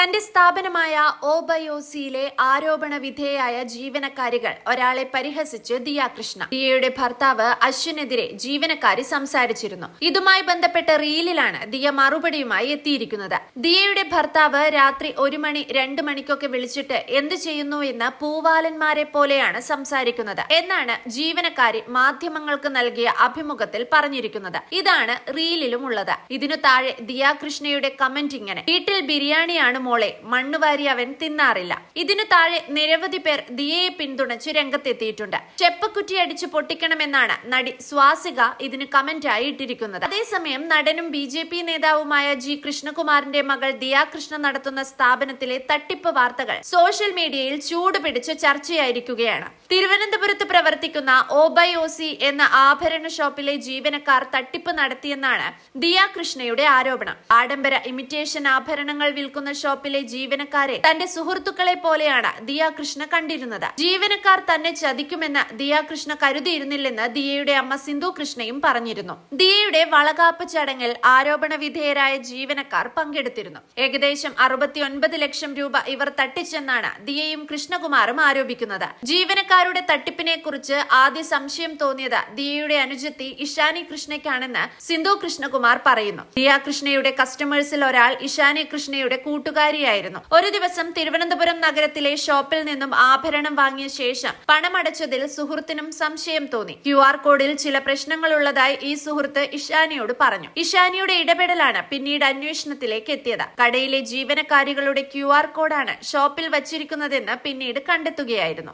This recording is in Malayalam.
തന്റെ സ്ഥാപനമായ ഒബയോസിയിലെ ആരോപണ വിധേയായ ജീവനക്കാരികൾ ഒരാളെ പരിഹസിച്ച് ദിയ കൃഷ്ണ. ദിയയുടെ ഭർത്താവ് അശ്വിനെതിരെ ജീവനക്കാരി സംസാരിച്ചിരുന്നു. ഇതുമായി ബന്ധപ്പെട്ട റീലിലാണ് ദിയ മറുപടിയുമായി എത്തിയിരിക്കുന്നത്. ദിയയുടെ ഭർത്താവ് രാത്രി 1 മണി 2 മണിക്കൊക്കെ വിളിച്ചിട്ട് എന്ത് ചെയ്യുന്നു എന്ന് പൂവാലന്മാരെ പോലെയാണ് സംസാരിക്കുന്നത് എന്നാണ് ജീവനക്കാരി മാധ്യമങ്ങൾക്ക് നൽകിയ അഭിമുഖത്തിൽ പറഞ്ഞിരിക്കുന്നത്. ഇതാണ് റീലിലും ഉള്ളത്. ഇതിനു താഴെ ദിയ കൃഷ്ണയുടെ കമന്റ് ഇങ്ങനെ: വീട്ടിൽ ബിരിയാണിയാണ് മോളെ, മണ്ണുവാരി അവൻ തിന്നാറില്ല. ഇതിനു താഴെ നിരവധി പേർ ദിയയെ പിന്തുണച്ച് രംഗത്തെത്തിയിട്ടുണ്ട്. ചെപ്പക്കുറ്റി അടിച്ചു പൊട്ടിക്കണമെന്നാണ് നടി സ്വാസിക ഇതിന് കമന്റായി ഇട്ടിരിക്കുന്നത്. അതേസമയം നടനും BJP നേതാവുമായ G കൃഷ്ണകുമാറിന്റെ മകൾ ദിയ കൃഷ്ണ നടത്തുന്ന സ്ഥാപനത്തിലെ തട്ടിപ്പ് വാർത്തകൾ സോഷ്യൽ മീഡിയയിൽ ചൂടുപിടിച്ച് ചർച്ചയായിരിക്കുകയാണ്. തിരുവനന്തപുരത്ത് പ്രവർത്തിക്കുന്ന ഒബയോസി എന്ന ആഭരണ ഷോപ്പിലെ ജീവനക്കാർ തട്ടിപ്പ് നടത്തിയെന്നാണ് ദിയ കൃഷ്ണയുടെ ആരോപണം. ആഡംബര ഇമിറ്റേഷൻ ആഭരണങ്ങൾ വിൽക്കുന്ന ഷോപ്പിലെ ജീവനക്കാരെ തന്റെ സുഹൃത്തുക്കളെ പോലെയാണ് ദിയ കൃഷ്ണ കണ്ടിരുന്നത്. ജീവനക്കാർ തന്നെ ചതിക്കുമെന്ന് ദിയ കൃഷ്ണ കരുതിയിരുന്നില്ലെന്ന് ദിയയുടെ അമ്മ സിന്ധു കൃഷ്ണയും പറഞ്ഞിരുന്നു. ദിയയുടെ വളകാപ്പ് ചടങ്ങിൽ ആരോപണ വിധേയരായ ജീവനക്കാർ പങ്കെടുത്തിരുന്നു. ഏകദേശം 69 ലക്ഷം രൂപ ഇവർ തട്ടിച്ചെന്നാണ് ദിയയും കൃഷ്ണകുമാറും ആരോപിക്കുന്നത്. ജീവനക്കാരുടെ തട്ടിപ്പിനെ കുറിച്ച് ആദ്യ സംശയം തോന്നിയത് ദിയയുടെ അനുജത്തി ഇഷാനി കൃഷ്ണയ്ക്കാണെന്ന് സിന്ധു കൃഷ്ണകുമാർ പറയുന്നു. ദിയ കൃഷ്ണയുടെ കസ്റ്റമേഴ്സിൽ ഒരാൾ ഇഷാനി കൃഷ്ണയുടെ കൂട്ടുകാരിയായിരുന്നു. ഒരു ദിവസം തിരുവനന്തപുരം നഗരത്തിലെ ഷോപ്പിൽ നിന്നും ആഭരണം വാങ്ങിയ ശേഷം പണമടച്ചതിൽ സുഹൃത്തിനും സംശയം തോന്നി. QR കോഡിൽ ചില പ്രശ്നങ്ങളുള്ളതായി ഈ സുഹൃത്ത് ഇഷാനിയോട് പറഞ്ഞു. ഇഷാനിയുടെ ഇടപെടലാണ് പിന്നീട് അന്വേഷണത്തിലേക്ക് എത്തിയത്. കടയിലെ ജീവനക്കാരികളുടെ QR കോഡാണ് ഷോപ്പിൽ വച്ചിരിക്കുന്നതെന്ന് പിന്നീട് കണ്ടെത്തുകയായിരുന്നു.